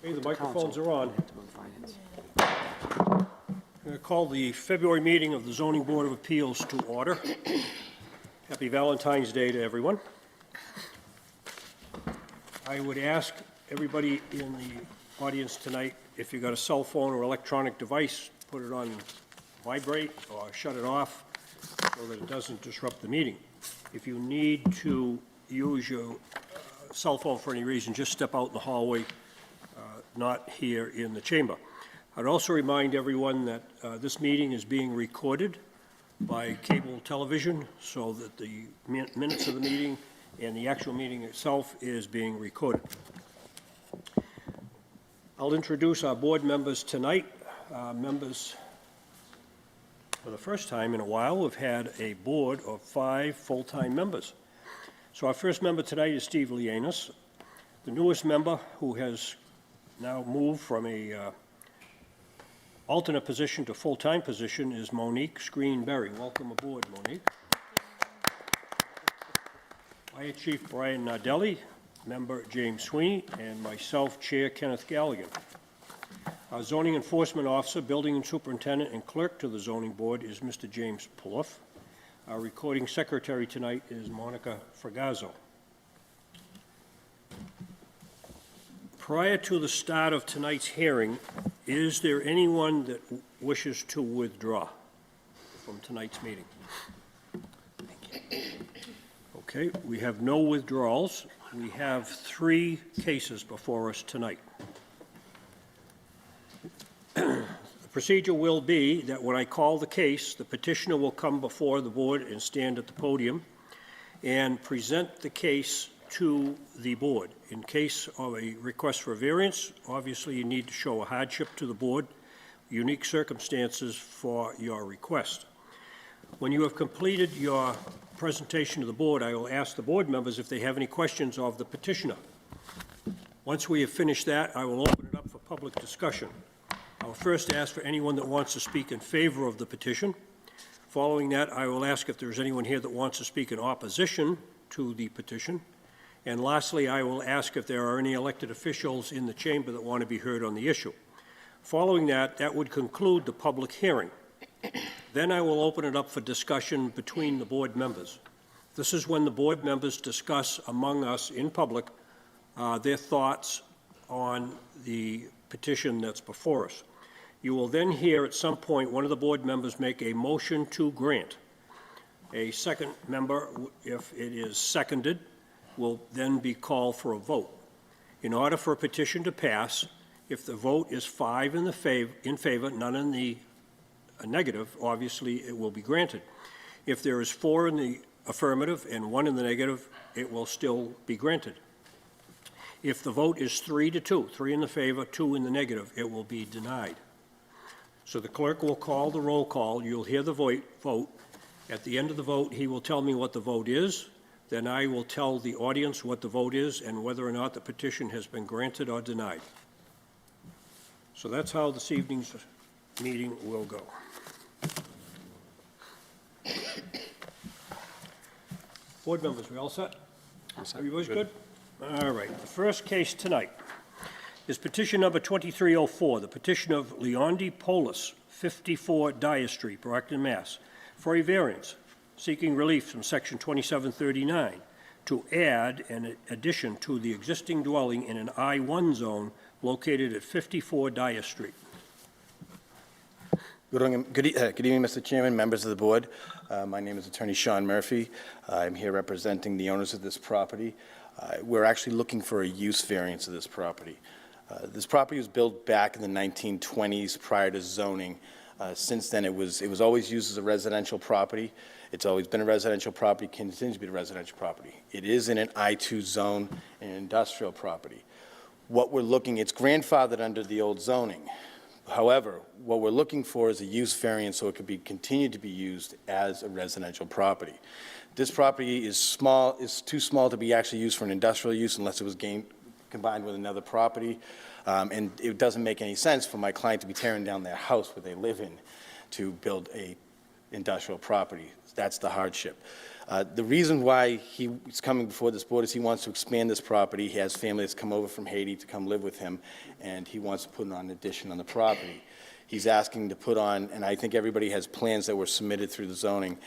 Hey, the microphones are on. To go to finance. I'm going to call the February meeting of the Zoning Board of Appeals to order. Happy Valentine's Day to everyone. I would ask everybody in the audience tonight, if you've got a cell phone or electronic device, put it on vibrate or shut it off so that it doesn't disrupt the meeting. If you need to use your cell phone for any reason, just step out in the hallway, not here in the chamber. I'd also remind everyone that this meeting is being recorded by cable television so that the minutes of the meeting and the actual meeting itself is being recorded. I'll introduce our board members tonight. Members, for the first time in a while, we've had a board of 5 full-time members. So our first member tonight is Steve Lianis. The newest member, who has now moved from a alternate position to full-time position, is Monique Screen-Berry. Welcome aboard, Monique. Fire Chief Brian Nardelli, member James Sweeney, and myself, Chair Kenneth Galligan. Our zoning enforcement officer, building superintendent, and clerk to the zoning board is Mr. James Plouffe. Our recording secretary tonight is Monica Fragazzo. Prior to the start of tonight's hearing, is there anyone that wishes to withdraw from tonight's meeting? Okay, we have no withdrawals. We have 3 cases before us tonight. The procedure will be that when I call the case, the petitioner will come before the board and stand at the podium and present the case to the board. In case of a request for a variance, obviously you need to show a hardship to the board, unique circumstances for your request. When you have completed your presentation to the board, I will ask the board members if they have any questions of the petitioner. Once we have finished that, I will open it up for public discussion. I will first ask for anyone that wants to speak in favor of the petition. Following that, I will ask if there's anyone here that wants to speak in opposition to the petition. And lastly, I will ask if there are any elected officials in the chamber that want to be heard on the issue. Following that, that would conclude the public hearing. Then I will open it up for discussion between the board members. This is when the board members discuss among us in public their thoughts on the petition that's before us. You will then hear at some point one of the board members make a motion to grant. A second member, if it is seconded, will then be called for a vote. In order for a petition to pass, if the vote is 5 in favor, none in the negative, obviously it will be granted. If there is 4 in the affirmative and 1 in the negative, it will still be granted. If the vote is 3-2, 3 in the favor, 2 in the negative, it will be denied. So the clerk will call the roll call. You'll hear the vote. At the end of the vote, he will tell me what the vote is. Then I will tell the audience what the vote is and whether or not the petition has been granted or denied. So that's how this evening's meeting will go. Board members, we all set? Everybody's good? All right. The first case tonight is petition number 2304, the petition of Leondi Polis, 54 Dyer Street, Brockton, Mass., for a variance seeking relief from section 2739 to add an addition to the existing dwelling in an I-1 zone located at 54 Dyer Street. Good evening, Mr. Chairman, members of the board. My name is Attorney Sean Murphy. I'm here representing the owners of this property. We're actually looking for a use variance of this property. This property was built back in the 1920s prior to zoning. Since then, it was always used as a residential property. It's always been a residential property, continues to be a residential property. It is in an I-2 zone, an industrial property. What we're looking, it's grandfathered under the old zoning. However, what we're looking for is a use variance so it could be continued to be used as a residential property. This property is small, is too small to be actually used for an industrial use unless it was combined with another property. And it doesn't make any sense for my client to be tearing down their house where they live in to build a industrial property. That's the hardship. The reason why he's coming before this board is he wants to expand this property. He has family that's come over from Haiti to come live with him, and he wants to put on an addition on the property. He's asking to put on, and I think everybody has plans that were submitted through the zoning.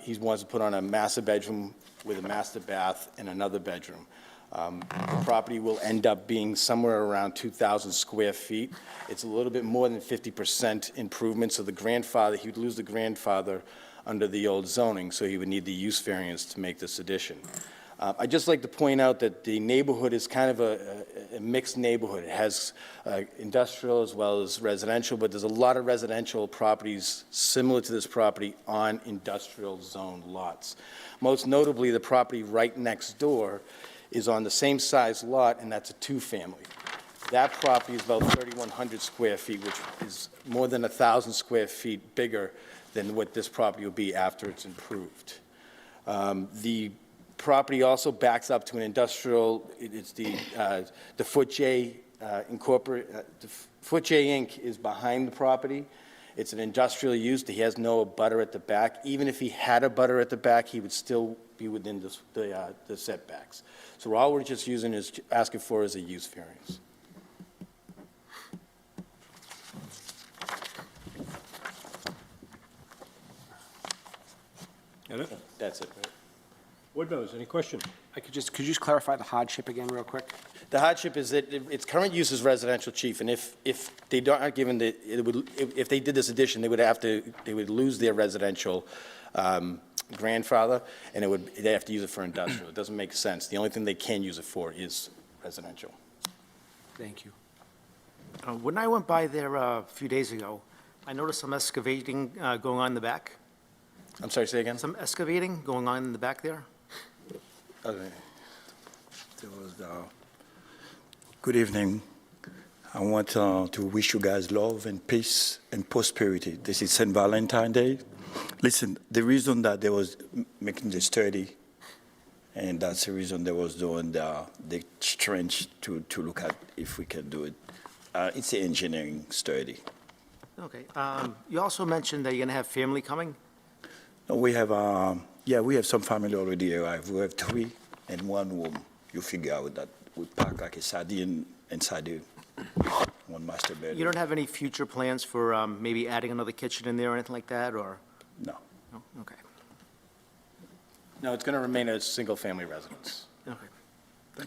He wants to put on a master bedroom with a master bath and another bedroom. The property will end up being somewhere around 2,000 square feet. It's a little bit more than 50% improvement, so he would lose the grandfather under the old zoning, so he would need the use variance to make this addition. I'd just like to point out that the neighborhood is kind of a mixed neighborhood. It has industrial as well as residential, but there's a lot of residential properties similar to this property on industrial zone lots. Most notably, the property right next door is on the same size lot, and that's a two-family. That property is about 3,100 square feet, which is more than 1,000 square feet bigger than what this property will be after it's improved. The property also backs up to an industrial, it's the Footj Footj Inc. is behind the property. It's an industrial use. He has no butter at the back. Even if he had a butter at the back, he would still be within the setbacks. So all we're just asking for is a use variance. That's it, right? Board members, any questions? Could you just clarify the hardship again real quick? The hardship is that its current use is residential, Chief, and if they aren't given if they did this addition, they would lose their residential grandfather, and they have to use it for industrial. It doesn't make sense. The only thing they can use it for is residential. Thank you. When I went by there a few days ago, I noticed some excavating going on in the back. I'm sorry, say again? Some excavating going on in the back there? Okay. There was good evening. I want to wish you guys love and peace and prosperity. This is St. Valentine's Day. Listen, the reason that they was making the study, and that's the reason they was doing the trench to look at if we can do it. It's an engineering study. Okay. You also mentioned that you're going to have family coming? No, we have we have some family already arrived. We have 3 in 1 room. You figure out that we park like a sardine inside the one master bedroom. You don't have any future plans for maybe adding another kitchen in there or anything like that, or? No. No? Okay. No, it's going to remain a single-family residence. Okay.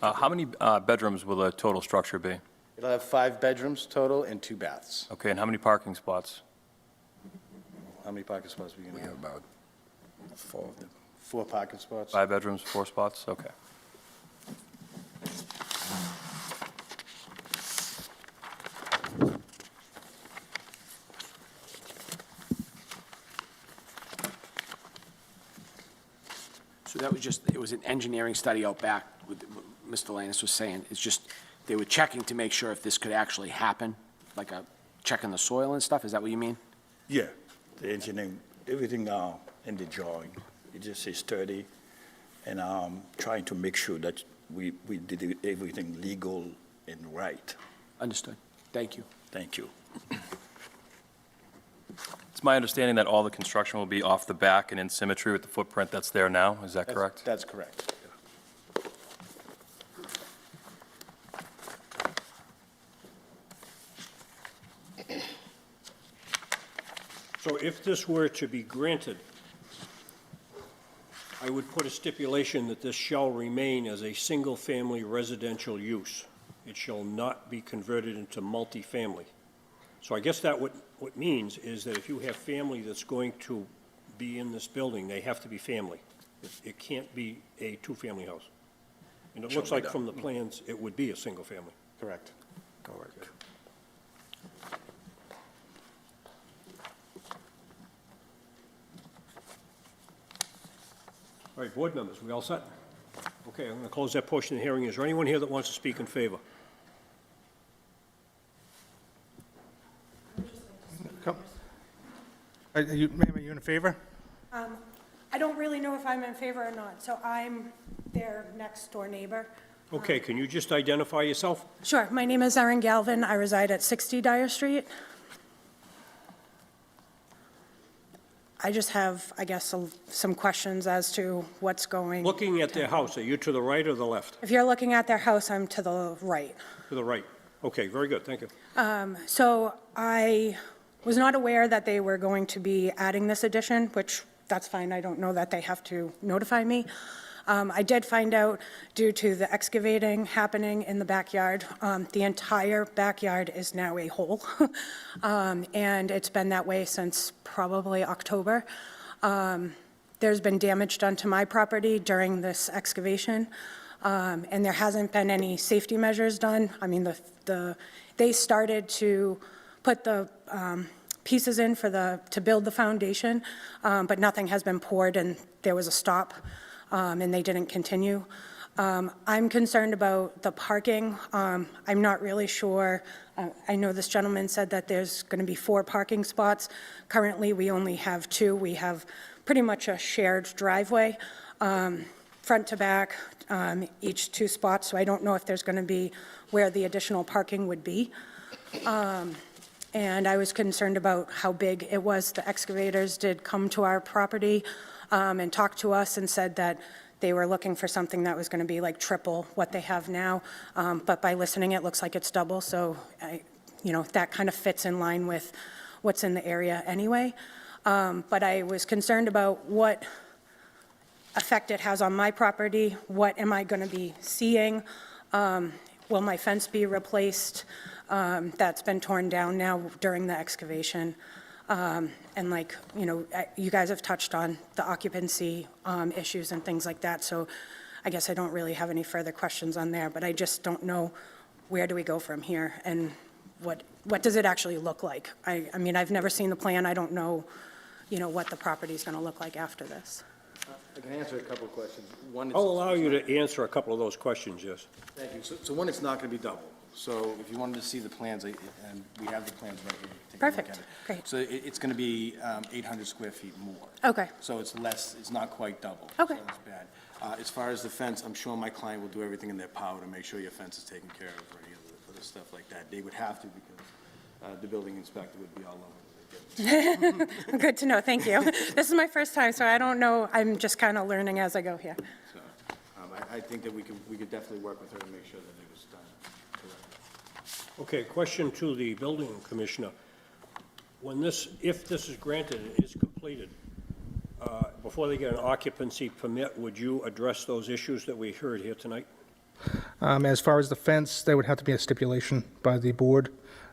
How many bedrooms will the total structure be? It'll have 5 bedrooms total and 2 baths. Okay, and how many parking spots? How many parking spots are we going We to have have? about 4 of them. 4 parking spots? 5 bedrooms, 4 spots? Okay. So that was just, it was an engineering study out back, what Mr. Lannis was saying. It's just, they were checking to make sure if this could actually happen, like a checking the soil and stuff, is that what you mean? Yeah, the engineering, everything in the drawing. It just says sturdy, and trying to make sure that we did everything legal and right. Understood. Thank you. Thank you. It's my understanding that all the construction will be off the back and in symmetry with the footprint that's there now. Is that correct? That's correct. So if this were to be granted, I would put a stipulation that this shall remain as a single-family residential use. It shall not be converted into multifamily. So I guess that what means is that if you have family that's going to be in this building, they have to be family. It can't be a two-family house. And it looks like from the plans, it would be a single-family. Correct. Correct. All right, board members, we all set? Okay, I'm going to close that portion of the hearing. Is there anyone here that wants to speak in favor? Ma'am, are you in favor? I don't really know if I'm in favor or not, so I'm their next-door neighbor. Okay, can you just identify yourself? Sure, my name is Erin Galvin. I reside at 60 Dyer Street. I just have, I guess, some questions as to what's going. Looking at their house, are you to the right or the left? If you're looking at their house, I'm to the right. To the right. Okay, very good, thank you. So I was not aware that they were going to be adding this addition, which, that's fine, I don't know that they have to notify me. I did find out, due to the excavating happening in the backyard, the entire backyard is now a hole. And it's been that way since probably October. There's been damage done to my property during this excavation, and there hasn't been any safety measures done. I mean, they started to put the pieces in to build the foundation, but nothing has been poured, and there was a stop, and they didn't continue. I'm concerned about the parking. I'm not really sure. I know this gentleman said that there's going to be 4 parking spots. Currently, we only have 2. We have pretty much a shared driveway, front to back, each 2 spots, so I don't know if there's going to be where the additional parking would be. And I was concerned about how big it was. The excavators did come to our property and talk to us and said that they were looking for something that was going to be like triple what they have now. But by listening, it looks like it's double, so that kind of fits in line with what's in the area anyway. But I was concerned about what effect it has on my property. What am I going to be seeing? Will my fence be replaced? That's been torn down now during the excavation. And you guys have touched on the occupancy issues and things like that, so I guess I don't really have any further questions on there, but I just don't know where do we go from here, and what does it actually look like? I mean, I've never seen the plan. I don't know, what the property's going to look like after this. I can answer a couple of questions. One, I'll allow you to answer a couple of those questions, yes. Thank you. So one, it's not going to be double. So if you wanted to see the plans, and we have the plans right here. Take a look Perfect. at it. Great. So it's going to be 800 square feet more. Okay. So it's less, it's not quite double. Okay. So it's bad. As far as the fence, I'm sure my client will do everything in their power to make sure your fence is taken care of or any other stuff like that. They would have to because the building inspector would be all over it. Good to know, thank you. This is my first time, so I don't know. I'm just kind of learning as I go here. So I think that we could definitely work with her to make sure that it was done correctly. Okay, question to the building commissioner. If this is granted and is completed, before they get an occupancy permit, would you address those issues that we heard here tonight? As far as the fence, there would have to be a stipulation by the board.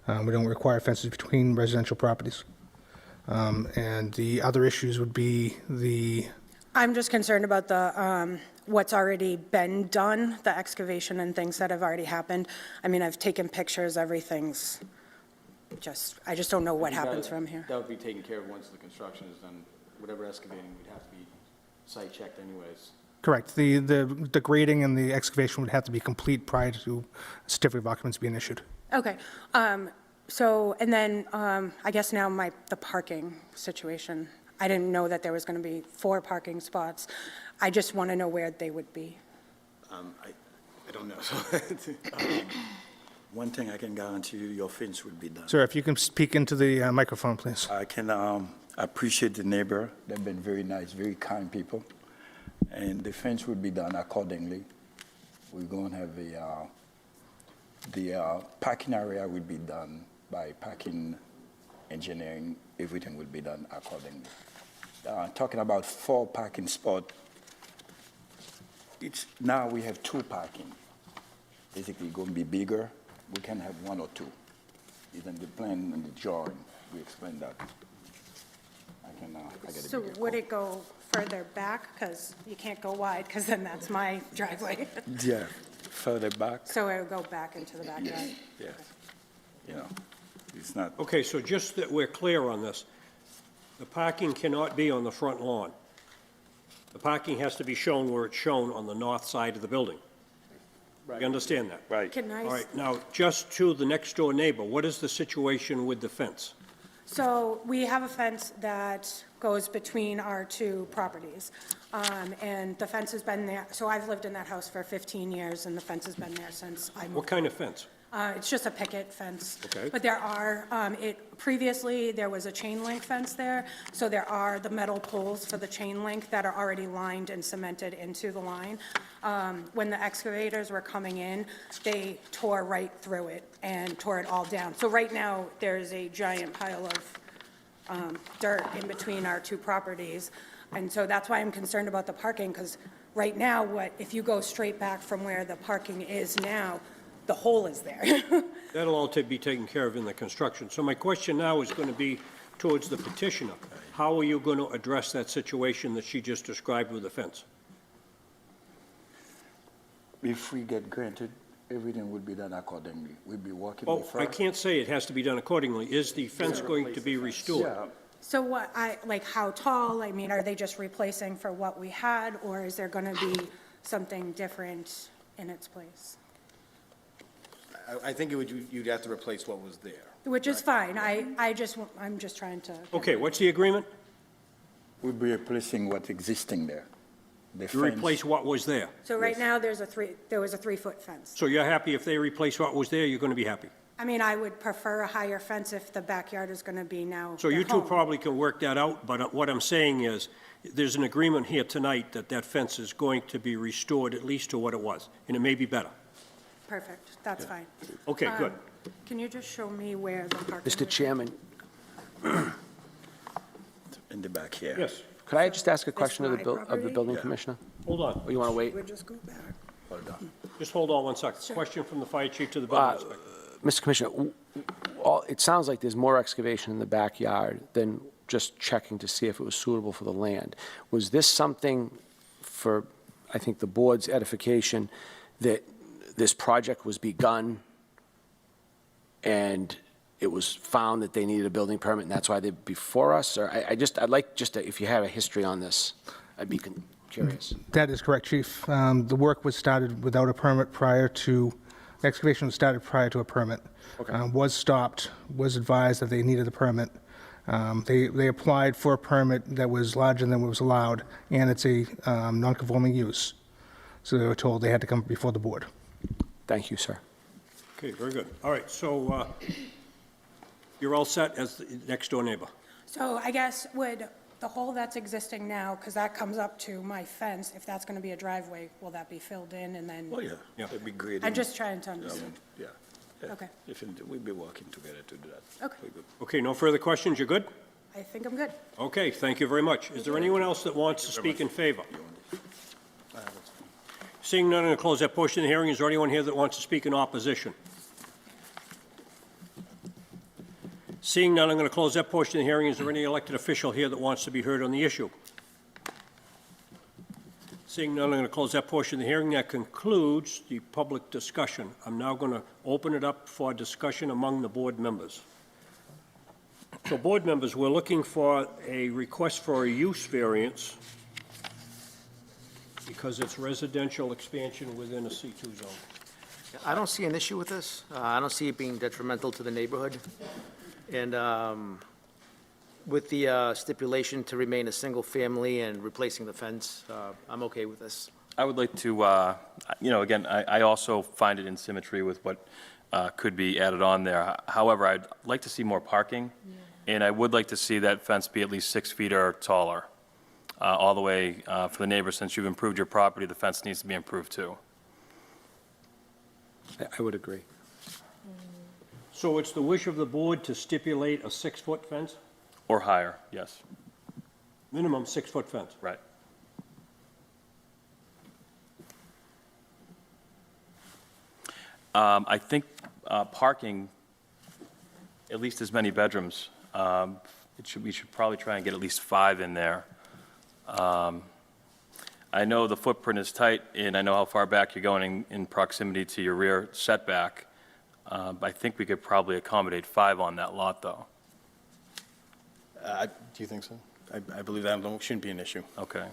We don't require fences between residential properties. And the other issues would be I'm just concerned about the, what's already been done, the excavation and things that have already happened. I mean, I've taken pictures, everything's I just don't know what happens from here. That would be taken care of once the construction is done. Whatever excavating would have to be site checked anyways. correct. The grading and the excavation would have to be complete prior to certificate of occupancy being issued. Okay, so, and then, I guess now the parking situation. I didn't know that there was going to be 4 parking spots. I just want to know where they would be. I don't know. One thing I can guarantee you, your fence will be done. Sir, if you can speak into the microphone, please. I can appreciate the neighbor. They've been very nice, very kind people. And the fence will be done accordingly. We're going to have the parking area will be done by parking engineering. Everything will be done accordingly. Talking about 4 parking spots, now we have 2 parking. Basically, going to be bigger. We can have 1 or 2. Even the plan and the drawing, we explained that. I get a So bigger would call. it go further back? Because you can't go wide, because then that's my driveway. Yeah, further back, So it would go back into the backyard? yeah. You know, it's not, Okay, so just that we're clear on this, the parking cannot be on the front lawn. The parking has to be shown where it's shown on the north side of the building. You understand that? right. Can I? All right, now, just to the next-door neighbor, what is the situation with the fence? So we have a fence that goes between our 2 properties. And the fence has been there, so I've lived in that house for 15 years, and the fence has been there since I What moved. kind of fence? It's just a picket fence. Okay. But there are, previously, there was a chain link fence there, so there are the metal poles for the chain link that are already lined and cemented into the line. When the excavators were coming in, they tore right through it and tore it all down. So right now, there's a giant pile of dirt in between our two properties. And so that's why I'm concerned about the parking, because right now, if you go straight back from where the parking is now, the hole is there. That'll all be taken care of in the construction. So my question now is going to be towards the petitioner. How are you going to address that situation that she just described with the fence? If we get granted, everything will be done accordingly. We'll be working Oh, with her. I can't say it has to be done accordingly. Is the fence going to be restored? Yeah, So how tall? I mean, are they just replacing for what we had, or is there going to be something different in its place? I think you'd have to replace what was there. Which is fine. I'm just trying to. Okay, what's the agreement? we'll be replacing what's existing there. The You fence. replace what was there. So right now, there was a 3-foot fence. So you're happy if they replace what was there, you're going to be happy? I mean, I would prefer a higher fence if the backyard is going to be now So their you two home. probably can work that out, but what I'm saying is, there's an agreement here tonight that that fence is going to be restored at least to what it was, and it may be better. Perfect, that's fine. Okay, good. Can you just show me where the parking? Mr. Chairman, In the back here. Yes, could I just ask a question of my the of the property? building Yeah. commissioner? hold on. Or you want to wait? Would just go back. Hold on. Just hold on one second. Question from the fire chief to the building inspector. Mr. Commissioner, it sounds like there's more excavation in the backyard than just checking to see if it was suitable for the land. Was this something for, I think, the board's edification, that this project was begun and it was found that they needed a building permit and that's why they're before us? Or I'd like if you have a history on this, I'd be curious. That is correct, Chief. The work was started without a permit prior to, excavation was started prior to a permit. Okay. Was stopped, was advised that they needed a permit. They applied for a permit that was larger than what was allowed, and it's a non-conforming use. So they were told they had to come before the board. Thank you, sir. Okay, very good. All right, so you're all set as the next-door neighbor? So I guess would the hole that's existing now, because that comes up to my fence, if that's going to be a driveway, will that be filled in and then? Oh, yeah. Yeah. It'd be great. I'm just trying to understand. Yeah. Yeah. Okay. We'll be working together to do that. Okay. We're good. Okay, no further questions? You're good? I think I'm good. Okay, thank you very much. Is there anyone else that wants to speak in favor? Seeing none, I'm going to close that portion of the hearing. Is there anyone here that wants to speak in opposition? Seeing none, I'm going to close that portion of the hearing. Is there any elected official here that wants to be heard on the issue? Seeing none, I'm going to close that portion of the hearing. That concludes the public discussion. I'm now going to open it up for discussion among the board members. So, board members, we're looking for a request for a use variance because it's residential expansion within a C2 zone. I don't see an issue with this. I don't see it being detrimental to the neighborhood. And with the stipulation to remain a single family and replacing the fence, I'm okay with this. I would like to, again, I also find it in symmetry with what could be added on there. However, I'd like to see more parking, and I would like to see that fence be at least 6 feet or taller, all the way for the neighbors. Since you've improved your property, the fence needs to be improved too. I would agree. So it's the wish of the board to stipulate a 6-foot fence? Or higher, yes, Minimum 6-foot fence. right. I think parking, at least as many bedrooms, we should probably try and get at least 5 in there. I know the footprint is tight, and I know how far back you're going in proximity to your rear setback. I think we could probably accommodate 5 on that lot, though. Do you think so? I believe that shouldn't be an issue. Okay.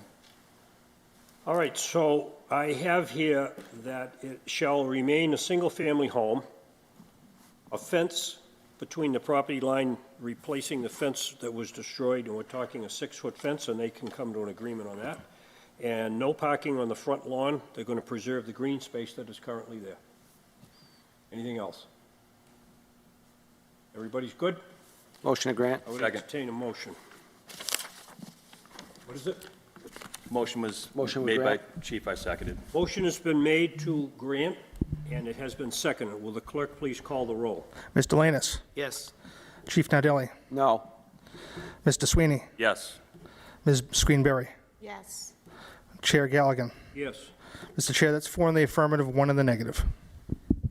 All right, so I have here that it shall remain a single-family home, a fence between the property line replacing the fence that was destroyed, and we're talking a 6-foot fence, and they can come to an agreement on that, and no parking on the front lawn. They're going to preserve the green space that is currently there. Anything else? Everybody's good? Motion to grant? I would Second. entertain a motion. What is it? Motion was Motion was made by grant. Chief, I seconded. Motion has been made to grant, and it has been seconded. Will the clerk please call the roll? Mr. Lanus, Yes. Chief Nardelli, No. Mr. Sweeney, Yes. Ms. Screenberry, Yes. Chair Galligan. Yes. Mr. Chair, that's 4 in the affirmative, 1 in the negative.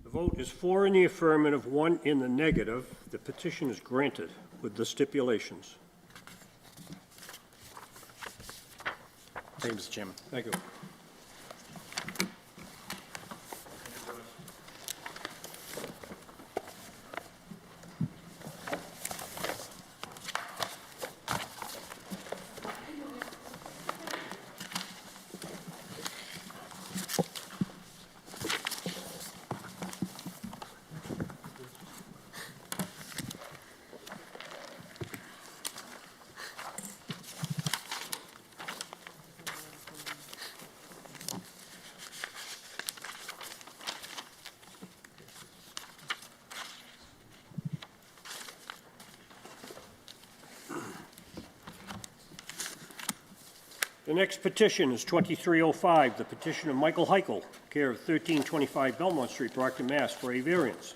The vote is 4 in the affirmative, 1 in the negative. The petition is granted with the stipulations. Thank you, Mr. Chairman. Thank you. The next petition is 2305, the petition of Michael Heichel, care of 1325 Belmont Street, Brockton, Mass., for a variance,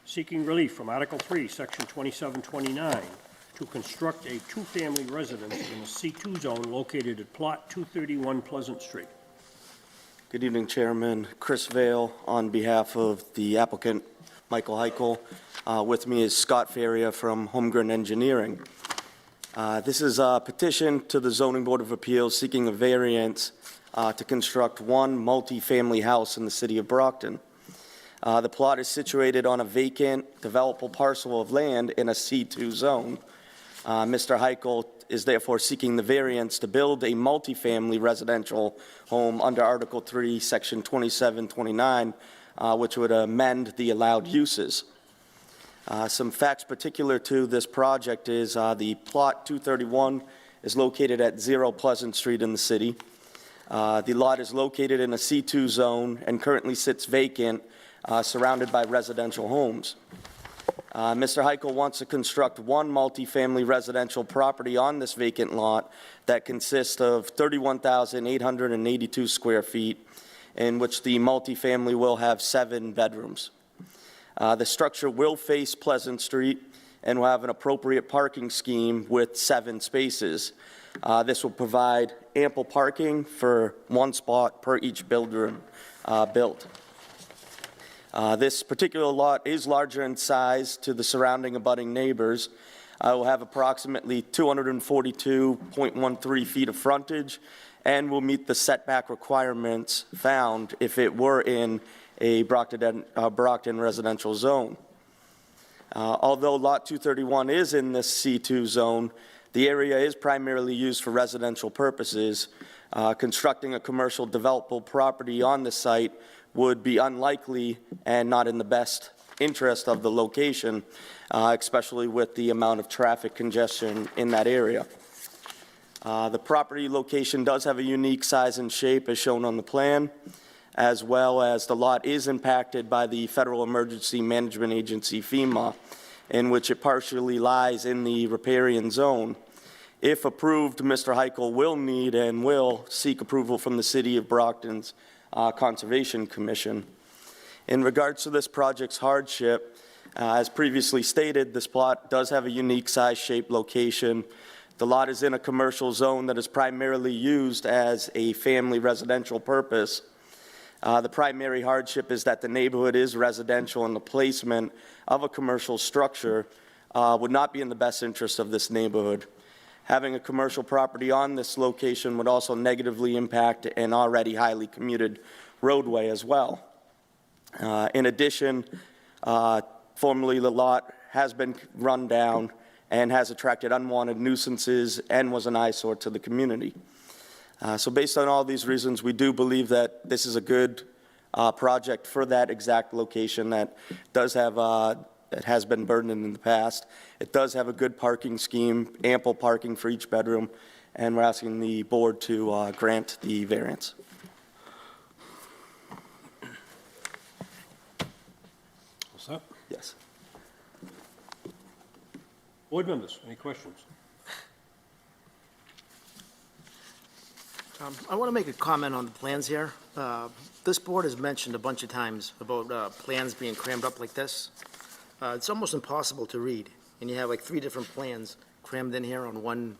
seeking relief from Article 3, Section 2729, to construct a two-family residence in a C2 zone located at Plot 231 Pleasant Street. Good evening, Chairman. Chris Vale on behalf of the applicant, Michael Heichel. With me is Scott Faria from Holmgren Engineering. This is a petition to the Zoning Board of Appeals seeking a variance to construct one multi-family house in the city of Brockton. The plot is situated on a vacant, developable parcel of land in a C2 zone. Mr. Heichel is therefore seeking the variance to build a multifamily residential home under Article 3, Section 2729, which would amend the allowed uses. Some facts particular to this project is the plot 231 is located at 0 Pleasant Street in the city. The lot is located in a C2 zone and currently sits vacant, surrounded by residential homes. Mr. Heichel wants to construct one multifamily residential property on this vacant lot that consists of 31,882 square feet, in which the multifamily will have 7 bedrooms. The structure will face Pleasant Street and will have an appropriate parking scheme with 7 spaces. This will provide ample parking for 1 spot per each bedroom built. This particular lot is larger in size to the surrounding abutting neighbors. It will have approximately 242.13 feet of frontage and will meet the setback requirements found if it were in a Brockton residential zone. Although Lot 231 is in this C2 zone, the area is primarily used for residential purposes. Constructing a commercial developable property on the site would be unlikely and not in the best interest of the location, especially with the amount of traffic congestion in that area. The property location does have a unique size and shape as shown on the plan, as well as the lot is impacted by the Federal Emergency Management Agency, FEMA, in which it partially lies in the riparian zone. If approved, Mr. Heichel will need and will seek approval from the City of Brockton's Conservation Commission. In regards to this project's hardship, as previously stated, this plot does have a unique size, shape, location. The lot is in a commercial zone that is primarily used as a family residential purpose. The primary hardship is that the neighborhood is residential and the placement of a commercial structure would not be in the best interest of this neighborhood. Having a commercial property on this location would also negatively impact an already highly commuted roadway as well. In addition, formerly the lot has been run down and has attracted unwanted nuisances and was an eyesore to the community. So based on all these reasons, we do believe that this is a good project for that exact location that does have, it has been burdened in the past. It does have a good parking scheme, ample parking for each bedroom, and we're asking the board to grant the variance. What's that? Yes. Board members, any questions? I want to make a comment on the plans here. This board has mentioned a bunch of times about plans being crammed up like this. It's almost impossible to read, and you have like 3 different plans crammed in here on one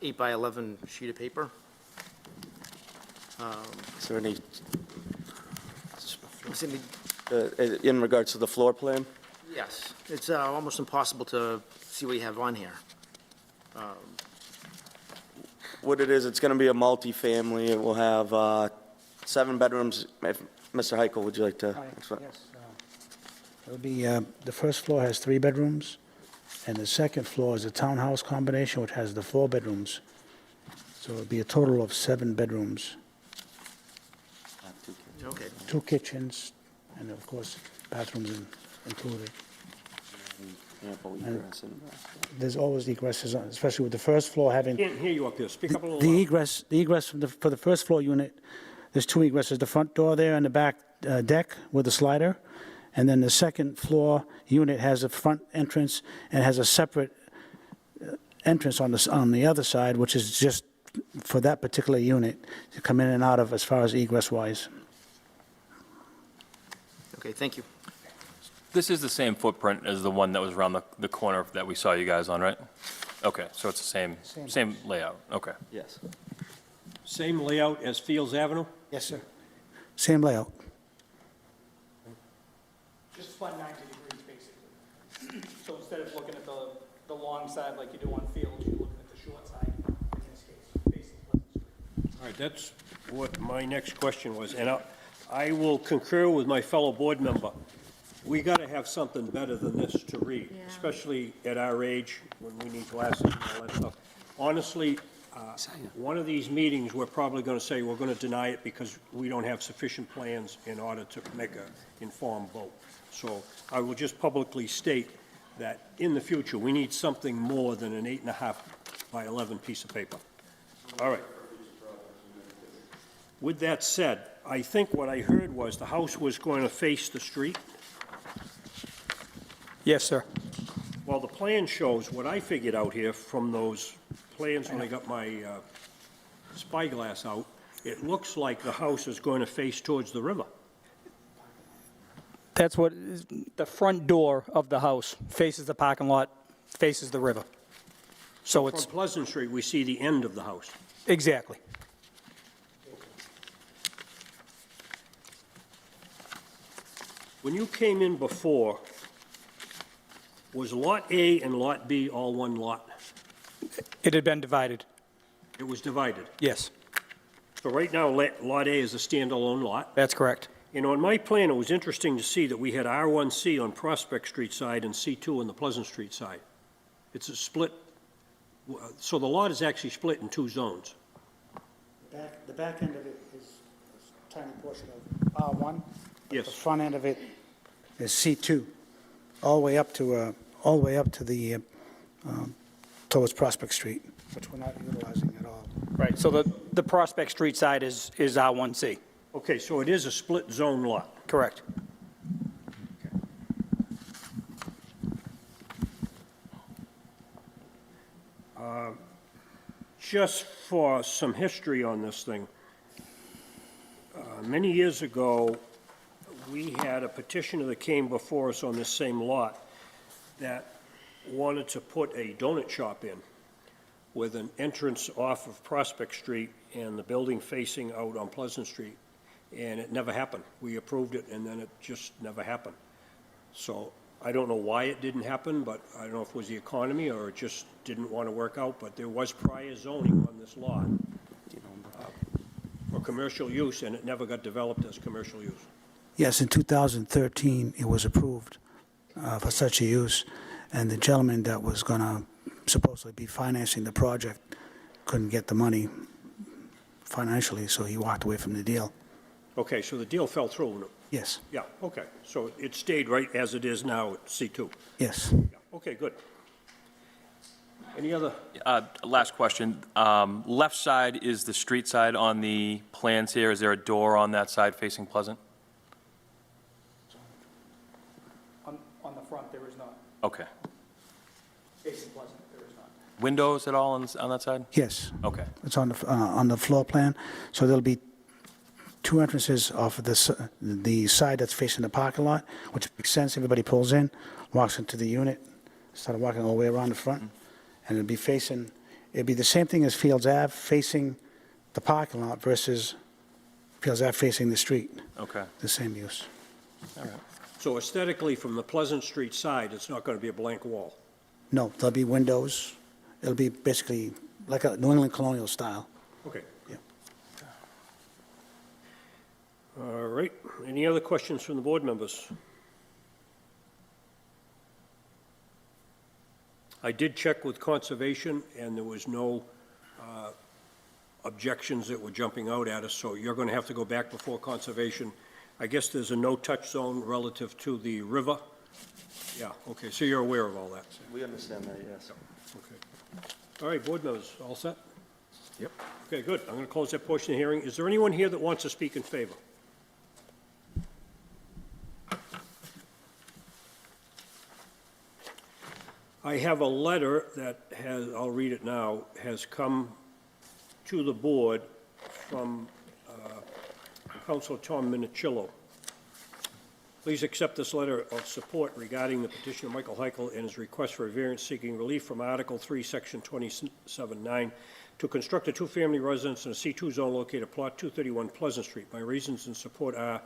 8 by 11 sheet of paper. Is there any, It's in the- in regards to the floor plan? Yes, it's almost impossible to see what you have on here. What it is, it's going to be a multifamily. It will have 7 bedrooms. Mr. Heichel, would you like to? explain? Yes. It'll be, the first floor has 3 bedrooms, and the second floor is a townhouse combination, which has the 4 bedrooms. So it'll be a total of 7 bedrooms, Okay. 2 kitchens, and of course, bathrooms included. Ample And- egress and- There's always egresses, especially with the first floor having. Can't hear you up here. Speak up a little The louder. egress for the first floor unit, there's 2 egresses, the front door there and the back deck with the slider. And then the second floor unit has a front entrance and has a separate entrance on the other side, which is just for that particular unit to come in and out of as far as egress wise. Okay, thank you. This is the same footprint as the one that was around the corner that we saw you guys on, right? Okay, so it's the same layout, okay. Yes. Same layout as Fields Avenue? Yes, sir. Same layout. Just flat 90 degrees, basically. So instead of looking at the long side like you do on Fields, you're looking at the short side, in this case, facing Pleasant Street. All right, that's what my next question was, and I will concur with my fellow board member. We got to have something better than this to read, especially at our age, when we need glasses and all that stuff. Honestly, one of these meetings, we're probably going to say we're going to deny it because we don't have sufficient plans in order to make an informed vote. So I will just publicly state that in the future, we need something more than an 8.5 by 11 piece of paper. All right. With that said, I think what I heard was the house was going to face the street. Yes, sir. Well, the plan shows, what I figured out here from those plans when I got my spyglass out, it looks like the house is going to face towards the river. That's what, the front door of the house faces the parking lot, faces the river. So From it's, Pleasant Street, we see the end of the house. exactly. When you came in before, was Lot A and Lot B all one lot? It had been divided, It was divided. yes, So right now, Lot A is a standalone lot. that's correct. And on my plan, it was interesting to see that we had R1C on Prospect Street side and C2 on the Pleasant Street side. It's a split, so the lot is actually split in 2 zones. The back end of it is a tiny portion of R1. Yes. The front end of it is C2, all the way up to the, towards Prospect Street, which we're not utilizing at all. Right, so the Prospect Street side is R1C, Okay, so it is a split zone lot. correct. Just for some history on this thing, many years ago, we had a petitioner that came before us on this same lot that wanted to put a donut shop in with an entrance off of Prospect Street and the building facing out on Pleasant Street, and it never happened. We approved it, and then it just never happened. So I don't know why it didn't happen, but I don't know if it was the economy or it just didn't want to work out, but there was prior zoning on this lot for commercial use, and it never got developed as commercial use. Yes, in 2013, it was approved for such a use, and the gentleman that was going to supposedly be financing the project couldn't get the money financially, so he walked away from the deal. Okay, so the deal fell through. Yes, Yeah, okay. So it stayed right as it is now at C2. yes. Yeah, okay, good. Any other? Last question. Left side is the street side on the plans here. Is there a door on that side facing Pleasant? On the front, there is not. Okay. facing Pleasant, there is not. Windows at all on that side? Yes, Okay. it's on the floor plan. So there'll be two entrances off of the side that's facing the parking lot, which makes sense. Everybody pulls in, walks into the unit, start walking all the way around the front, and it'll be the same thing as Fields Ave, facing the parking lot versus Fields Ave facing the street, Okay, the same use. all right. So aesthetically, from the Pleasant Street side, it's not going to be a blank wall. No, there'll be windows. It'll be basically like a New England colonial style. Okay. Yeah. All right. Any other questions from the board members? I did check with Conservation, and there was no objections that were jumping out at us, so you're going to have to go back before Conservation. I guess there's a no-touch zone relative to the river? Yeah, okay, so you're aware of all that? We understand that, yes. Okay. All right, board members, all set? Yep. Okay, good. I'm going to close that portion of the hearing. Is there anyone here that wants to speak in favor? I have a letter that has, I'll read it now, has come to the board from Councilor Tom Minicillo. Please accept this letter of support regarding the petition of Michael Heichel and his request for a variance seeking relief from Article 3, Section 27-9 to construct a two-family residence in a C2 zone located at Plot 231 Pleasant Street. My reasons in support are: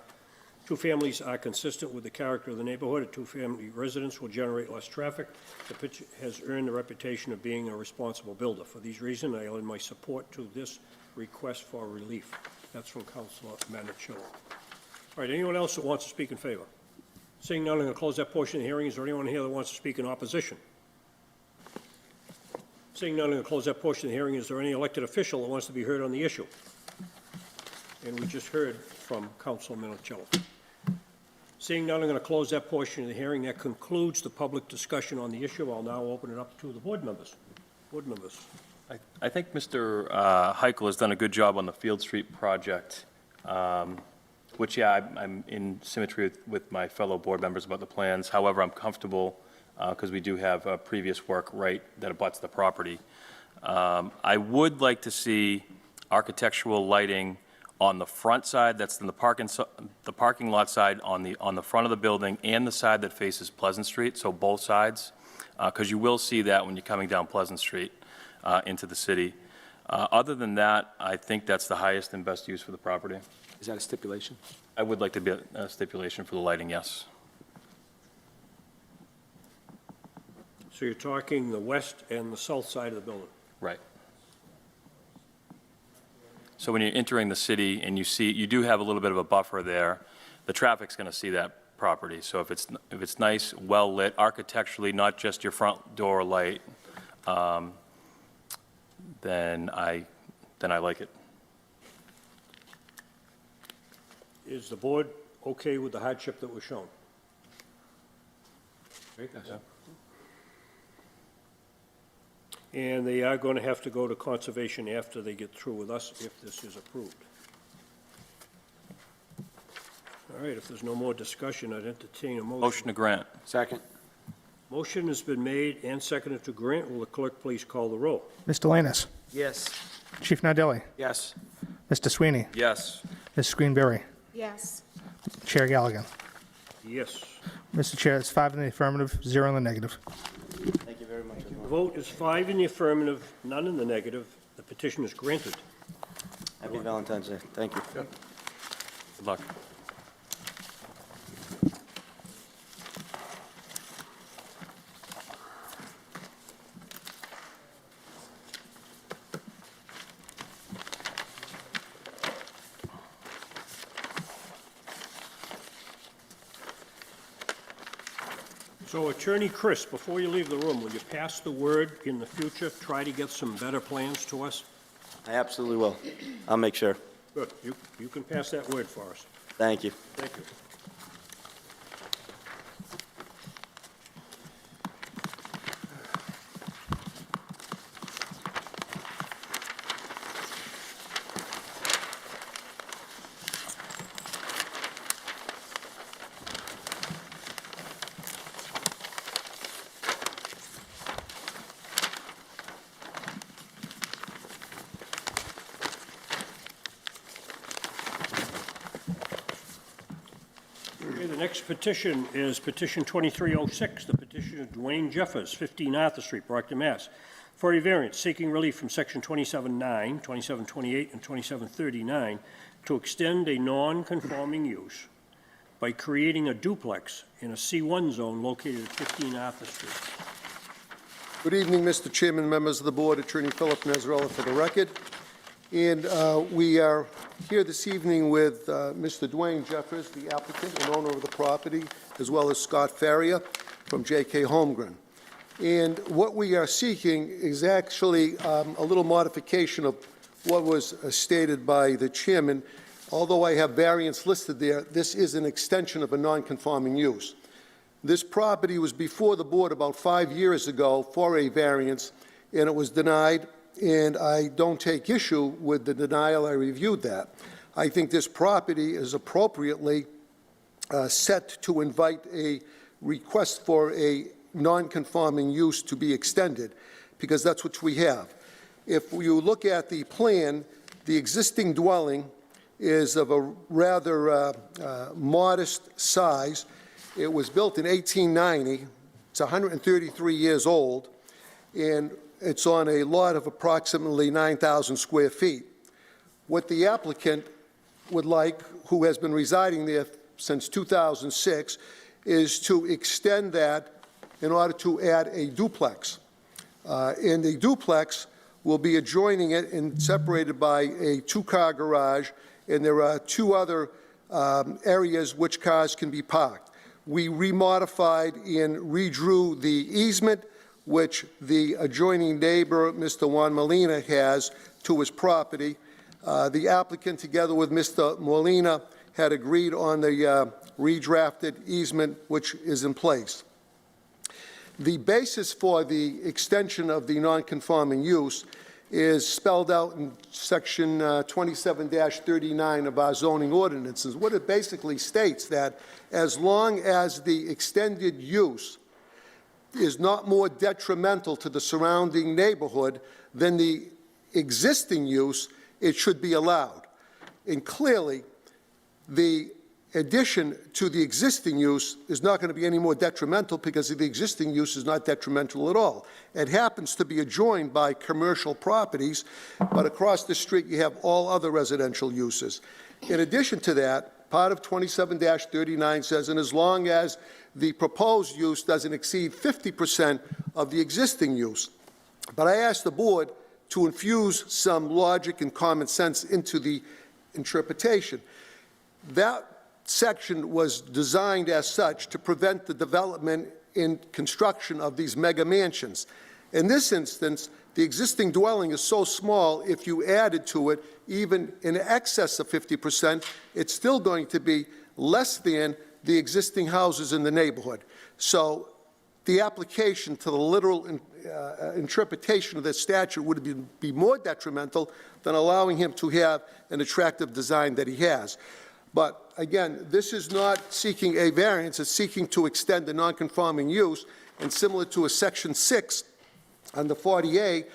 two families are consistent with the character of the neighborhood. A two-family residence will generate less traffic. The pitch has earned the reputation of being a responsible builder. For these reasons, I lend my support to this request for relief. That's from Councilor Manicillo. All right, anyone else that wants to speak in favor? Seeing none, I'm going to close that portion of the hearing. Is there anyone here that wants to speak in opposition? Seeing none, I'm going to close that portion of the hearing. Is there any elected official that wants to be heard on the issue? And we just heard from Councilor Minicillo. Seeing none, I'm going to close that portion of the hearing. That concludes the public discussion on the issue. I'll now open it up to the board members. Board members. I think Mr. Heichel has done a good job on the Field Street project, which, yeah, I'm in symmetry with my fellow board members about the plans. However, I'm comfortable, because we do have previous work right that abuts the property. I would like to see architectural lighting on the front side, that's in the parking lot side, on the front of the building, and the side that faces Pleasant Street, so both sides, because you will see that when you're coming down Pleasant Street into the city. Other than that, I think that's the highest and best use for the property. Is that a stipulation? I would like to be a stipulation for the lighting, yes. So you're talking the west and the south side of the building? Right. So when you're entering the city and you do have a little bit of a buffer there, the traffic's going to see that property. So if it's nice, well-lit, architecturally, not just your front door light, then I like it. Is the board okay with the hardship that was shown? Yeah. And they are going to have to go to Conservation after they get through with us if this is approved. All right, if there's no more discussion, I'd entertain a motion. Motion to grant. Second? Motion has been made and seconded to grant. Will the clerk please call the roll? Mr. Lannis, Yes. Chief Nardelli, Yes. Mr. Sweeney, Yes. Ms. Greenberry, Yes. Chair Galligan. Yes. Mr. Chair, it's 5 in the affirmative, 0 in the negative. Thank you very much, The everyone. vote is 5 in the affirmative, none in the negative. The petition is granted. Happy Valentine's Day. Thank you. Good luck. So Attorney Chris, before you leave the room, will you pass the word in the future, try to get some better plans to us? I absolutely will. I'll make sure. Good, you can pass that word for us. Thank you. Thank you. next petition is petition 2306, the petition of Dwayne Jeffers, 15 Arthur Street, Brockton, Mass., for a variance seeking relief from section 27.9, 27.28, and 27.39 to extend a non-conforming use by creating a duplex in a C1 zone located at 15 Arthur Street. Good evening, Mr. Chairman, members of the board, Attorney Philip Nazarella for the record. And we are here this evening with Mr. Dwayne Jeffers, the applicant and owner of the property, as well as Scott Faria from J.K. Holmgren. And what we are seeking is actually a little modification of what was stated by the chairman. Although I have variance listed there, this is an extension of a non-conforming use. This property was before the board about 5 years ago for a variance, and it was denied, and I don't take issue with the denial. I reviewed that. I think this property is appropriately set to invite a request for a non-conforming use to be extended, because that's what we have. If you look at the plan, the existing dwelling is of a rather modest size. It was built in 1890. It's 133 years old, and it's on a lot of approximately 9,000 square feet. What the applicant would like, who has been residing there since 2006, is to extend that in order to add a duplex. And the duplex will be adjoining it and separated by a two-car garage, and there are two other areas which cars can be parked. We remodified and redrew the easement which the adjoining neighbor, Mr. Juan Molina, has to his property. The applicant, together with Mr. Molina, had agreed on the redrafted easement which is in place. The basis for the extension of the non-conforming use is spelled out in section 27-39 of our zoning ordinances. What it basically states that as long as the extended use is not more detrimental to the surrounding neighborhood than the existing use, it should be allowed. And clearly, the addition to the existing use is not going to be any more detrimental because the existing use is not detrimental at all. It happens to be adjoined by commercial properties, but across the street you have all other residential uses. In addition to that, part of 27-39 says, and as long as the proposed use doesn't exceed 50% of the existing use. But I asked the board to infuse some logic and common sense into the interpretation. That section was designed as such to prevent the development and construction of these mega mansions. In this instance, the existing dwelling is so small, if you added to it even in excess of 50%, it's still going to be less than the existing houses in the neighborhood. So the application to the literal interpretation of this statute would be more detrimental than allowing him to have an attractive design that he has. But again, this is not seeking a variance, it's seeking to extend the non-conforming use, and similar to a Section 6 under 40A,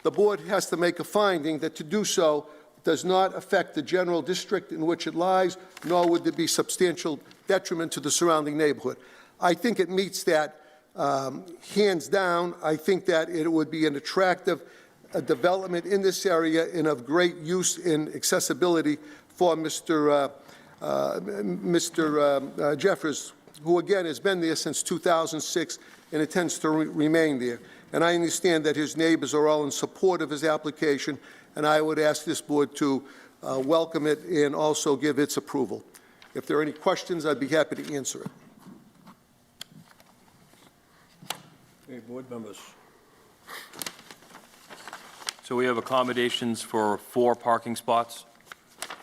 the board has to make a finding that to do so does not affect the general district in which it lies, nor would there be substantial detriment to the surrounding neighborhood. I think it meets that hands down. I think that it would be an attractive development in this area and of great use and accessibility for Mr. Jeffers, who again has been there since 2006 and intends to remain there. And I understand that his neighbors are all in support of his application, and I would ask this board to welcome it and also give its approval. If there are any questions, I'd be happy to answer it. Any board members? So we have accommodations for 4 parking spots?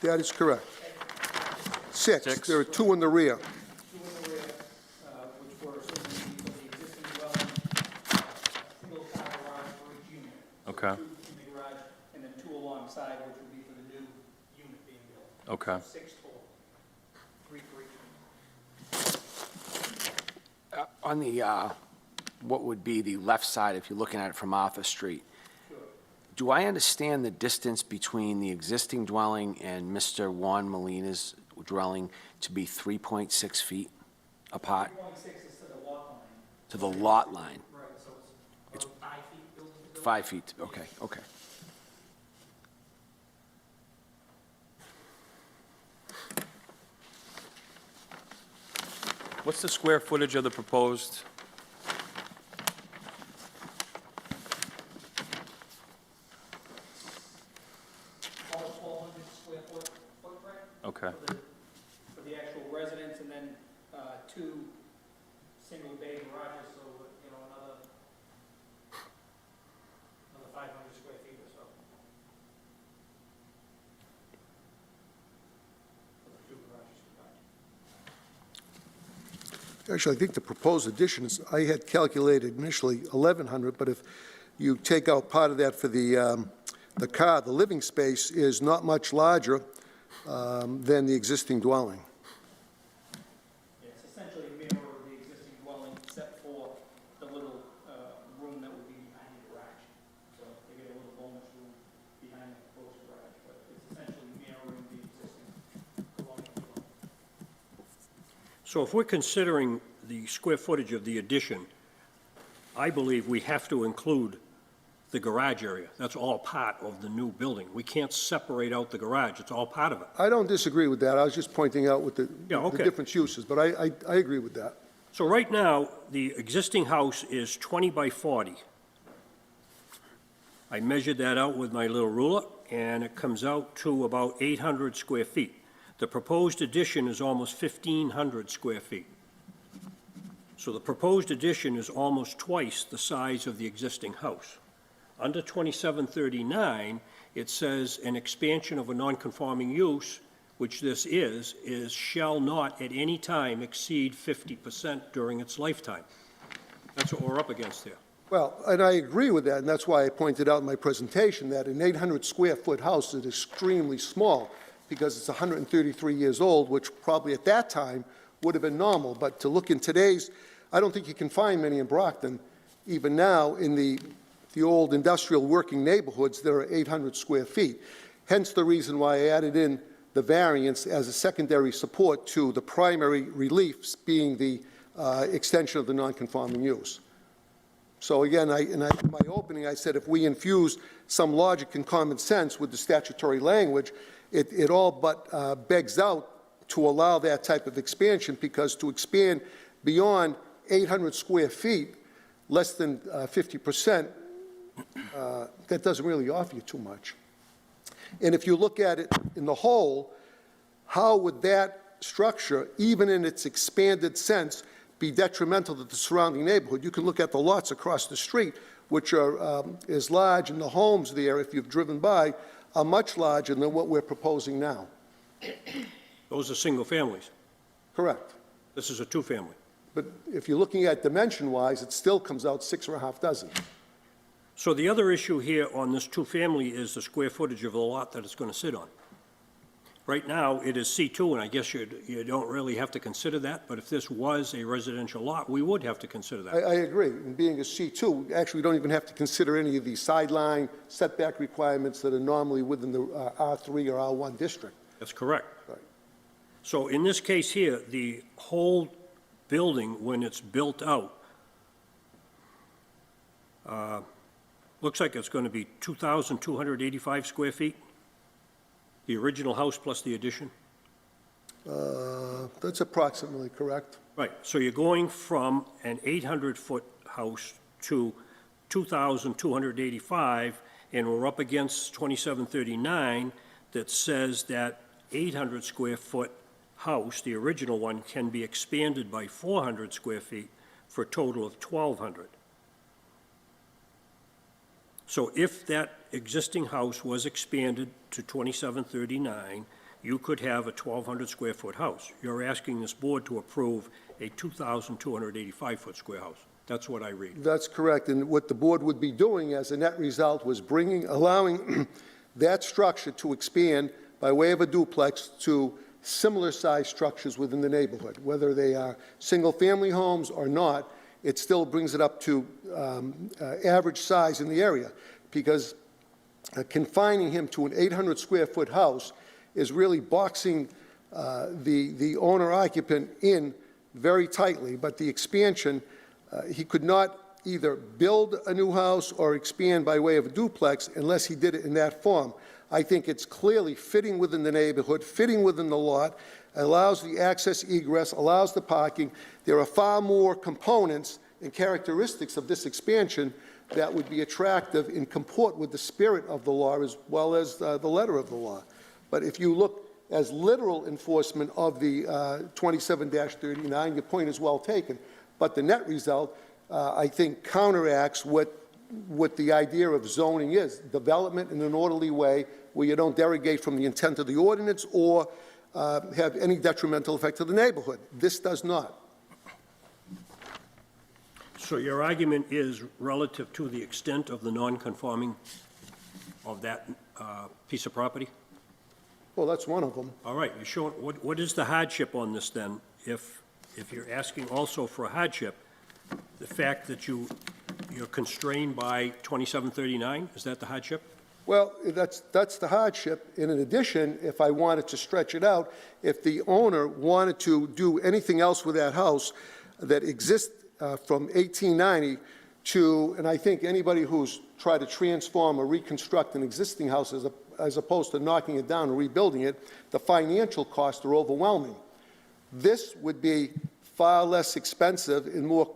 That is correct. Six. Six. There are 2 in the rear. 2 in the rear, which were associated with the existing dwelling, single car garage for each unit. So Okay. 2 in the garage, and then 2 alongside, which would be for the new unit being built. Okay. 6 total, 3 for each unit. On the, what would be the left side, if you're looking at it from Arthur Street, do I understand the distance between the existing dwelling and Mr. Juan Molina's dwelling to be 3.6 feet? apart 3.6 is to the lot line. to the lot line. Right, so it's about 5 feet building to building. 5 feet, okay, okay. What's the square footage of the proposed? Almost 1,200 square foot footprint. Okay. For the actual residence, and then 2 single-bay garages, so, you know, another 500 square feet or so. For the 2 garages combined. Actually, I think the proposed addition is, I had calculated initially 1,100, but if you take out part of that for the car, the living space is not much larger than the existing dwelling. It's essentially a mirror of the existing dwelling, except for the little room that would be behind the garage. So they get a little bonus room behind the proposed garage, but it's essentially mirroring the existing dwelling. So if we're considering the square footage of the addition, I believe we have to include the garage area. That's all part of the new building. We can't separate out the garage. It's all part of it. I don't disagree with that. I was just pointing out with the okay. different uses, but I agree with that. So right now, the existing house is 20 by 40. I measured that out with my little ruler, and it comes out to about 800 square feet. The proposed addition is almost 1,500 square feet. So the proposed addition is almost twice the size of the existing house. Under 2739, it says an expansion of a nonconforming use, which this is shall not at any time exceed 50% during its lifetime. That's what we're up against there. Well, and I agree with that, and that's why I pointed out in my presentation that an 800 square foot house is extremely small, because it's 133 years old, which probably at that time would have been normal. But to look in today's, I don't think you can find many in Brockton, even now in the old industrial working neighborhoods, there are 800 square feet. Hence the reason why I added in the variance as a secondary support to the primary reliefs being the extension of the nonconforming use. So again, in my opening, I said if we infuse some logic and common sense with the statutory language, it all but begs out to allow that type of expansion, because to expand beyond 800 square feet, less than 50%, that doesn't really offer you too much. And if you look at it in the whole, how would that structure, even in its expanded sense, be detrimental to the surrounding neighborhood? You can look at the lots across the street, which are as large, and the homes there, if you've driven by, are much larger than what we're proposing now. Those are single families. Correct. This is a two-family. But if you're looking at dimension-wise, it still comes out 6 or a half dozen. So the other issue here on this two-family is the square footage of the lot that it's going to sit on. Right now, it is C2, and I guess you don't really have to consider that, but if this was a residential lot, we would have to consider that. I agree. And being a C2, actually, we don't even have to consider any of these sideline setback requirements that are normally within the R3 or R1 district. That's correct. Right. So in this case here, the whole building, when it's built out, looks like it's going to be 2,285 square feet, the original house plus the addition. That's approximately correct. Right, so you're going from an 800-foot house to 2,285, and we're up against 2739 that says that 800 square foot house, the original one, can be expanded by 400 square feet for a total of 1,200. So if that existing house was expanded to 2739, you could have a 1,200 square foot house. You're asking this board to approve a 2,285 foot square house. That's what I read. That's correct. And what the board would be doing as a net result was allowing that structure to expand by way of a duplex to similar-sized structures within the neighborhood. Whether they are single-family homes or not, it still brings it up to average size in the area, because confining him to an 800 square foot house is really boxing the owner occupant in very tightly, but the expansion, he could not either build a new house or expand by way of a duplex unless he did it in that form. I think it's clearly fitting within the neighborhood, fitting within the lot, allows the access egress, allows the parking. There are far more components and characteristics of this expansion that would be attractive and comport with the spirit of the law as well as the letter of the law. But if you look as literal enforcement of the 27-39, your point is well taken. But the net result, I think, counteracts what the idea of zoning is, development in an orderly way where you don't derogate from the intent of the ordinance or have any detrimental effect to the neighborhood. This does not. So your argument is relative to the extent of the non-conforming of that piece of property? Well, that's one of them. All right, you're showing, what is the hardship on this then? If you're asking also for a hardship, the fact that you're constrained by 2739, is that the hardship? Well, that's the hardship. And in addition, if I wanted to stretch it out, if the owner wanted to do anything else with that house that exists from 1890 to, and I think anybody who's tried to transform or reconstruct an existing house as opposed to knocking it down and rebuilding it, the financial costs are overwhelming. This would be far less expensive and more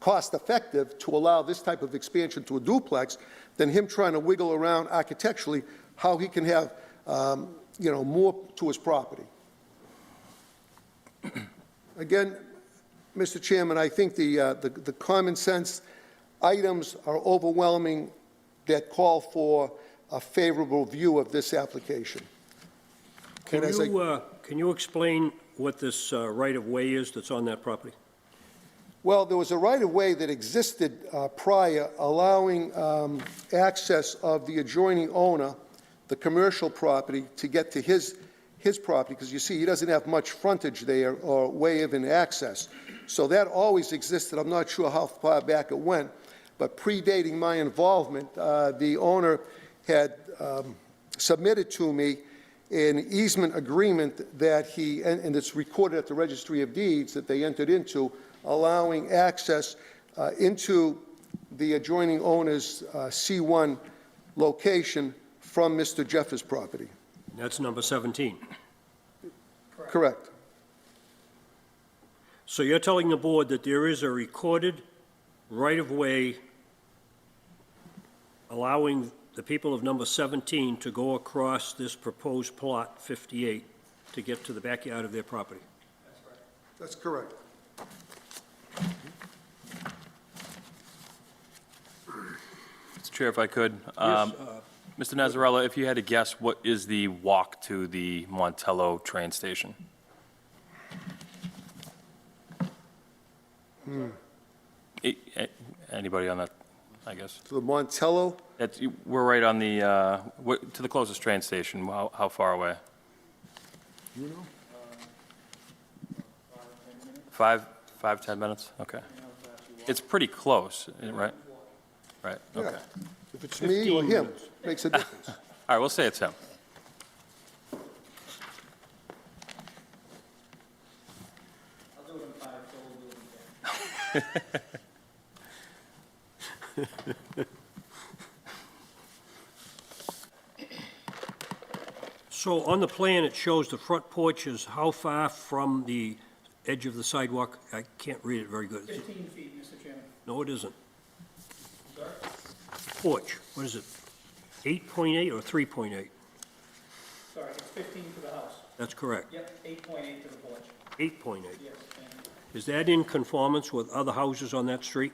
cost-effective to allow this type of expansion to a duplex than him trying to wiggle around architecturally how he can have, more to his property. Again, Mr. Chairman, I think the common sense items are overwhelming that call for a favorable view of this application. Can you explain what this right-of-way is that's on that property? Well, there was a right-of-way that existed prior, allowing access of the adjoining owner, the commercial property, to get to his property, because you see, he doesn't have much frontage there or way of an access. So that always existed. I'm not sure how far back it went, but predating my involvement, the owner had submitted to me an easement agreement that he, and it's recorded at the Registry of Deeds that they entered into, allowing access into the adjoining owner's C1 location from Mr. Jeffers' property. That's number 17. Correct. So you're telling the board that there is a recorded right-of-way allowing the people of number 17 to go across this proposed plot 58 to get to the backyard of their property? That's correct. Mr. Chair, if I could. Yes, Mr. Nazarella, if you had to guess, what is the walk to the Montello train station? Anybody on that, I guess? To the Montello? We're right on the, to the closest train station. How far away? You know? 10 minutes? Okay. It's pretty close, right? Right, okay. Yeah. If it's me or 15 him, minutes. makes a difference. All right, we'll say it's him. I'll do it in 5, so we'll do it in 10. So on the plan, it shows the front porch is how far from the edge of the sidewalk? I can't read it very good. 15 feet, Mr. Chairman. No, it isn't. Sorry? Porch, what is it? 8.8 or 3.8? Sorry, it's 15 to the house. That's correct. Yep, 8.8 to the porch. 8.8. Yes, and Is that in conformance with other houses on that street?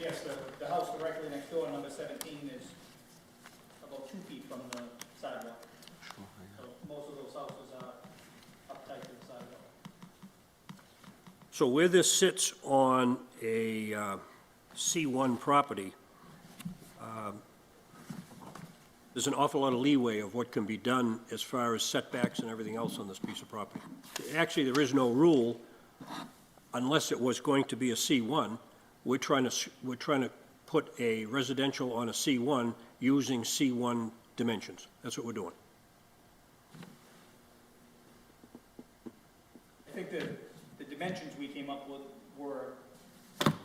yes, the house directly next door, number 17, is about 2 feet from the sidewalk. So most of those houses are uptight to the sidewalk. So where this sits on a C1 property, there's an awful lot of leeway of what can be done as far as setbacks and everything else on this piece of property. Actually, there is no rule, unless it was going to be a C1. We're trying to put a residential on a C1 using C1 dimensions. That's what we're doing. think that the dimensions we came up with were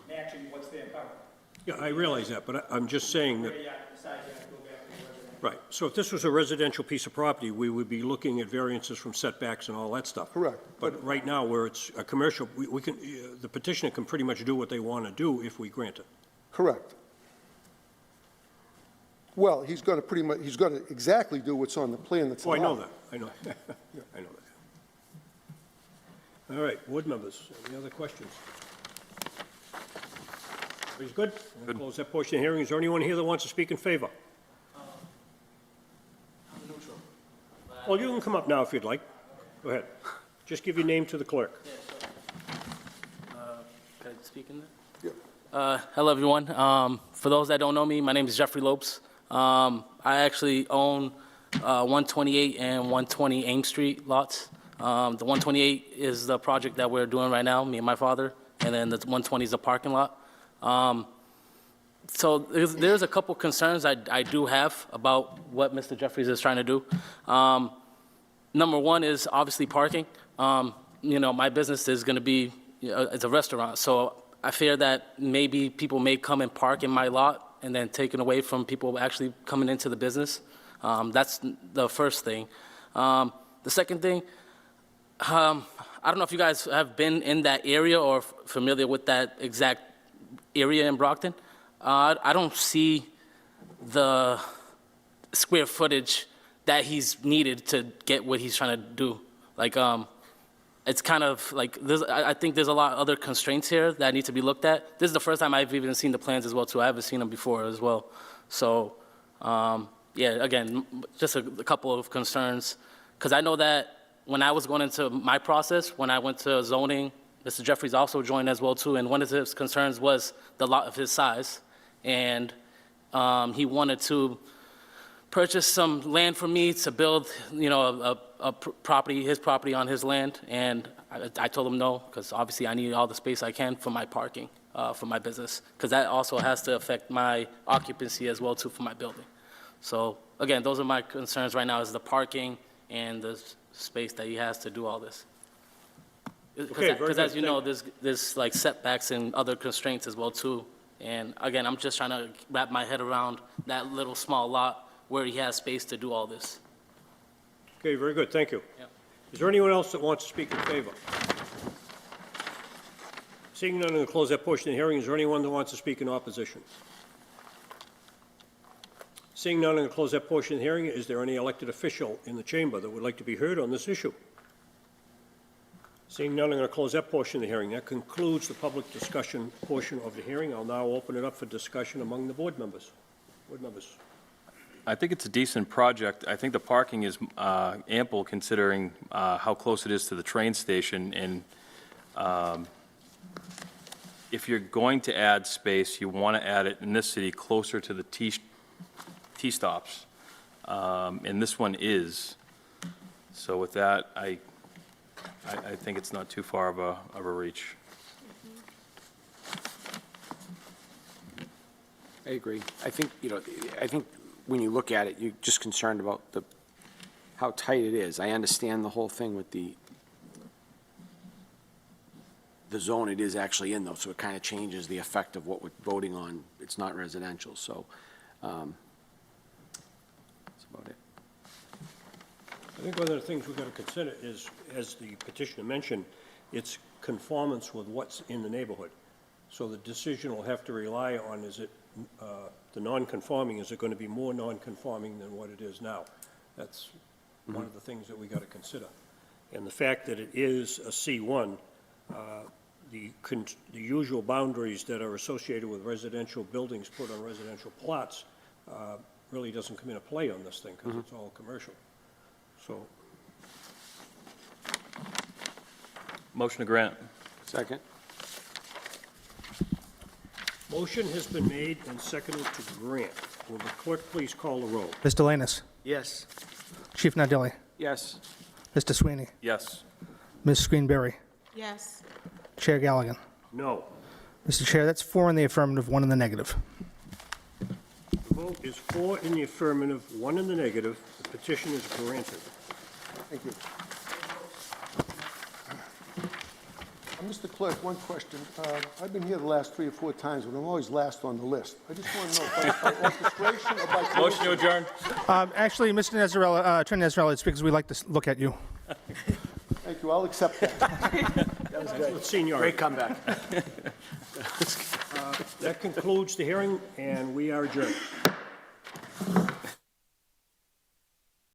matching what's there currently. Yeah, I realize that, but I'm just saying that, Rear yard, the side yard, go back to the residential. right, so if this was a residential piece of property, we would be looking at variances from setbacks and all that stuff. Correct. But right now, where it's a commercial, we can, the petitioner can pretty much do what they want to do if we grant it. Correct. Well, he's going to exactly do what's on the plan that's Oh, I know allowed. that, I know, I know that. All right, board members, any other questions? Everybody's good? We'll close that portion of the hearing. Is there anyone here that wants to speak in favor? Well, you can come up now if you'd like. Go ahead. Just give your name to the clerk. Can I speak in there? Yeah. Hello, everyone. For those that don't know me, my name is Jeffrey Lopes. I actually own 128 and 120 Ames Street lots. The 128 is the project that we're doing right now, me and my father, and then the 120 is the parking lot. So there's a couple concerns I do have about what Mr. Jeffries is trying to do. Number one is obviously parking. My business is going to be, it's a restaurant, so I fear that maybe people may come and park in my lot and then taken away from people actually coming into the business. That's the first thing. The second thing, I don't know if you guys have been in that area or familiar with that exact area in Brockton. I don't see the square footage that he's needed to get what he's trying to do. Like, it's kind of like, I think there's a lot of other constraints here that need to be looked at. This is the first time I've even seen the plans as well, too. I haven't seen them before as well. So, yeah, again, just a couple of concerns. Because I know that when I was going into my process, when I went to zoning, Mr. Jeffries also joined as well, too. And one of his concerns was the lot of his size. And he wanted to purchase some land for me to build, his property on his land, and I told him no, because obviously I need all the space I can for my parking, for my business, because that also has to affect my occupancy as well, too, for my building. So, again, those are my concerns right now, is the parking and the space that he has to do all this. Okay, very Because good. as you know, there's like setbacks and other constraints as well, too. And again, I'm just trying to wrap my head around that little small lot where he has space to do all this. Okay, very good, thank you. Yep. Is there anyone else that wants to speak in favor? Seeing none, I'm going to close that portion of the hearing. Is there anyone that wants to speak in opposition? Seeing none, I'm going to close that portion of the hearing. Is there any elected official in the chamber that would like to be heard on this issue? Seeing none, I'm going to close that portion of the hearing. That concludes the public discussion portion of the hearing. I'll now open it up for discussion among the board members. Board members. I think it's a decent project. I think the parking is ample considering how close it is to the train station. And if you're going to add space, you want to add it in this city closer to the T-stops. And this one is. So with that, I think it's not too far of a reach. I agree. I think when you look at it, you're just concerned about how tight it is. I understand the whole thing with the zone it is actually in, though, so it kind of changes the effect of what we're voting on. It's not residential, so that's about it. I think one of the things we've got to consider is, as the petitioner mentioned, it's conformance with what's in the neighborhood. So the decision will have to rely on, is it the non-conforming, is it going to be more non-conforming than what it is now? That's one of the things that we got to consider. And the fact that it is a C1, the usual boundaries that are associated with residential buildings put on residential plots really doesn't come into play on this thing because it's all commercial. So, Motion to grant. Second? motion has been made and seconded to grant. Will the clerk please call the roll? Mr. Lanus, Yes. Chief Nardelli, Yes. Mr. Sweeney, Yes. Ms. Greenberry, Yes. Chair Galligan. No. Mr. Chair, that's 4 in the affirmative, 1 in the negative. The vote is 4 in the affirmative, 1 in the negative. The petition is granted. Thank you. Mr. Clerk, one question. I've been here the last 3 or 4 times, but I'm always last on the list. I just want to know, by orchestration or by... Motion to adjourn. Actually, Mr. Nazarella, Attorney Nazarella, it's because we like to look at you. Thank you, I'll accept that. Seniority. Great comeback. That concludes the hearing, and we are adjourned.